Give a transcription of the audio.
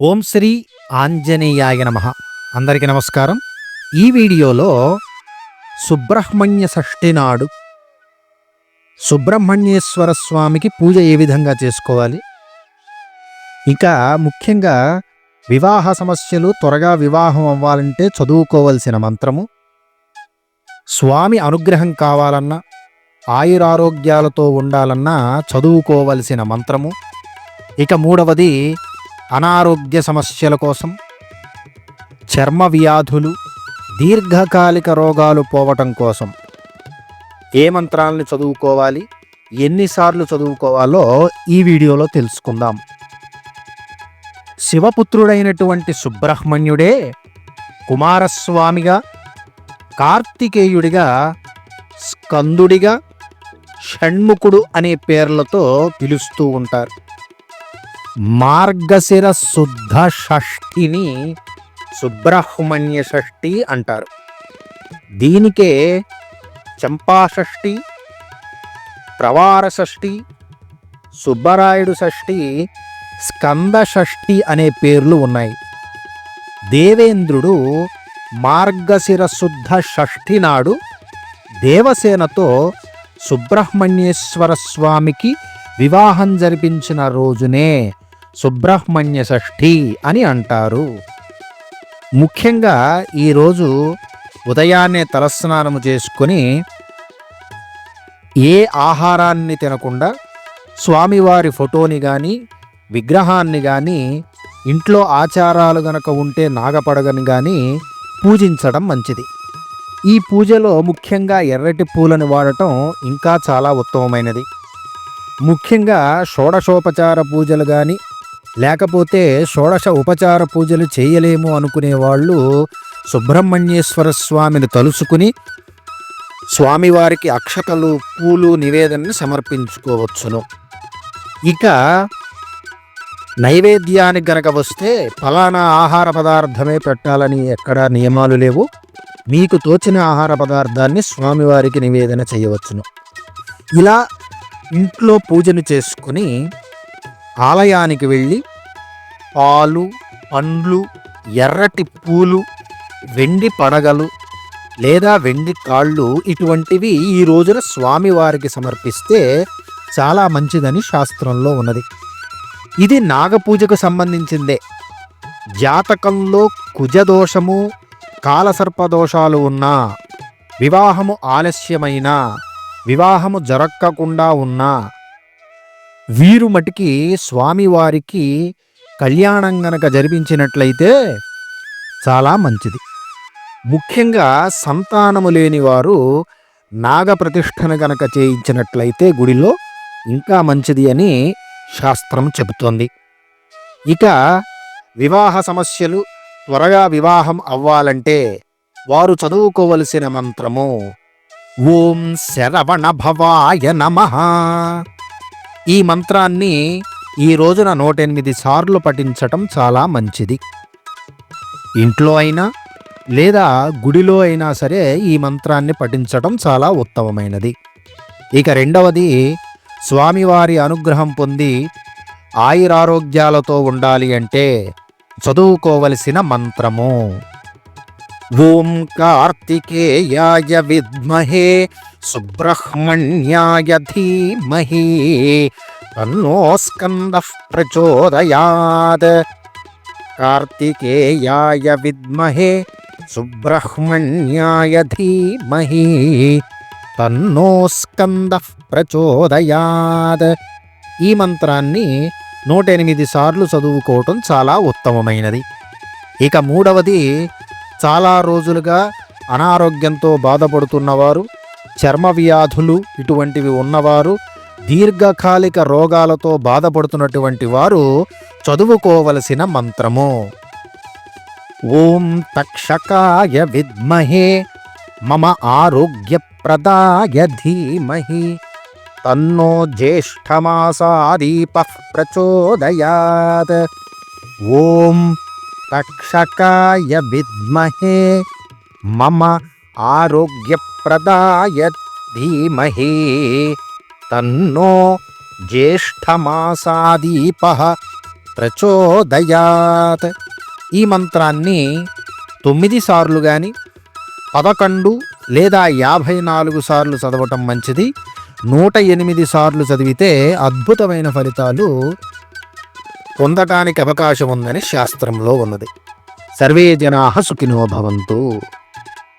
ఓం శ్రీ ఆంజనేయాయ నమః. అందరికీ నమస్కారం. ఈ వీడియోలో సుబ్రహ్మణ్య షష్ఠి నాడు సుబ్రహ్మణ్యేశ్వర స్వామికి పూజ ఏ విధంగా చేసుకోవాలి, ఇంకా ముఖ్యంగా వివాహ సమస్యలు త్వరగా వివాహం అవ్వాలంటే చదువుకోవలసిన మంత్రము, స్వామి అనుగ్రహం కావాలన్నా ఆయురారోగ్యాలతో ఉండాలన్నా చదువుకోవలసిన మంత్రము, ఇక మూడవది అనారోగ్య సమస్యల కోసం, చర్మ వ్యాధులు, దీర్ఘకాలిక రోగాలు పోవటం కోసం ఏ మంత్రాలను చదువుకోవాలి, ఎన్నిసార్లు చదువుకోవాలో ఈ వీడియోలో తెలుసుకుందాం. శివపుత్రుడైనటువంటి సుబ్రహ్మణ్యుడే కుమారస్వామిగా, కార్తికేయుడిగా, స్కందుడిగా, షణ్ముఖుడు అనే పేర్లతో పిలుస్తూ ఉంటారు. మార్గశిర శుద్ధ షష్ఠిని సుబ్రహ్మణ్య షష్ఠి అంటారు. దీనికే చంపా షష్ఠి, ప్రవార షష్ఠి, సుబ్బరాయుడు షష్ఠి, స్కంద షష్ఠి అనే పేర్లు ఉన్నాయి. దేవేంద్రుడు మార్గశిర శుద్ధ షష్ఠి నాడు దేవసేనతో సుబ్రహ్మణ్యేశ్వర స్వామికి వివాహం జరిపించిన రోజునే సుబ్రహ్మణ్య షష్ఠి అని అంటారు. ముఖ్యంగా ఈరోజు ఉదయాన్నే తలస్నానము చేసుకొని ఏ ఆహారాన్ని తినకుండా స్వామివారి ఫోటోని కానీ విగ్రహాన్ని కానీ, ఇంట్లో ఆచారాలు గనక ఉంటే నాగపడగని కానీ పూజించడం మంచిది. ఈ పూజలో ముఖ్యంగా ఎర్రటి పూలను వాడటం ఇంకా చాలా ఉత్తమమైనది. ముఖ్యంగా షోడశోపచార పూజలు కానీ, లేకపోతే షోడశ ఉపచార పూజలు చేయలేము అనుకునే వాళ్ళు సుబ్రహ్మణ్యేశ్వర స్వామిని తలుసుకుని స్వామివారికి అక్షతలు, పూలు నివేదనని సమర్పించుకోవచ్చును. ఇక నైవేద్యానికి గనక వస్తే ఫలానా ఆహార పదార్థమే పెట్టాలని ఎక్కడా నియమాలు లేవు. మీకు తోచిన ఆహార పదార్థాన్ని స్వామివారికి నివేదన చేయవచ్చును. ఇలా ఇంట్లో పూజను చేసుకుని ఆలయానికి వెళ్ళి పాలు, పండ్లు, ఎర్రటి పూలు, వెండి పడగలు లేదా వెండి కాళ్ళు ఇటువంటివి ఈ రోజున స్వామివారికి సమర్పిస్తే చాలా మంచిదని శాస్త్రంలో ఉన్నది. ఇది నాగపూజకు సంబంధించిందే. జాతకంలో కుజదోషము, కాలసర్పదోషాలు ఉన్నా, వివాహము ఆలస్యమైనా, వివాహము జరగకుండా ఉన్నా వీరు మటికి స్వామివారికి కళ్యాణం గనక జరిపించినట్లయితే చాలా మంచిది. ముఖ్యంగా సంతానము లేని వారు నాగప్రతిష్ఠన గనక చేయించినట్లయితే గుడిలో ఇంకా మంచిది అని శాస్త్రం చెబుతోంది. ఇక వివాహ సమస్యలు త్వరగా వివాహం అవ్వాలంటే వారు చదువుకోవలసిన మంత్రము ఓం శరవణ భవాయ నమః. ఈ మంత్రాన్ని ఈ రోజున 108 సార్లు పఠించటం చాలా మంచిది. ఇంట్లో అయినా లేదా గుడిలో అయినా సరే ఈ మంత్రాన్ని పఠించటం చాలా ఉత్తమమైనది. ఇక రెండవది, స్వామివారి అనుగ్రహం పొంది ఆయురారోగ్యాలతో ఉండాలి అంటే చదువుకోవలసిన మంత్రము ఓం కార్తికేయాయ విద్మహే సుబ్రహ్మణ్యాయ ధీమహి తన్నో స్కందః ప్రచోదయాత్. కార్తికేయాయ విద్మహే సుబ్రహ్మణ్యాయ ధీమహి తన్నో స్కందః ప్రచోదయాత్. ఈ మంత్రాన్ని 108 సార్లు చదువుకోవటం చాలా ఉత్తమమైనది. ఇక మూడవది, చాలా రోజులుగా అనారోగ్యంతో బాధపడుతున్నవారు, చర్మ వ్యాధులు ఇటువంటివి ఉన్నవారు, దీర్ఘకాలిక రోగాలతో బాధపడుతున్నటువంటి వారు చదువుకోవలసిన మంత్రము ఓం తక్షకాయ విద్మహే మమ ఆరోగ్యప్రదాయ ధీమహి తన్నో జ్యేష్ఠమాసాదీపః ప్రచోదయాత్. ఓం తక్షకాయ విద్మహే మమ ఆరోగ్యప్రదాయ ధీమహి తన్నో జ్యేష్ఠమాసాదీపః ప్రచోదయాత్. ఈ మంత్రాన్ని 9 సార్లు కానీ 11 లేదా 54 సార్లు చదవటం మంచిది. 108 సార్లు చదివితే అద్భుతమైన ఫలితాలు పొందటానికి అవకాశం ఉందని శాస్త్రంలో ఉన్నది. సర్వే జనాః సుఖినో భవంతు.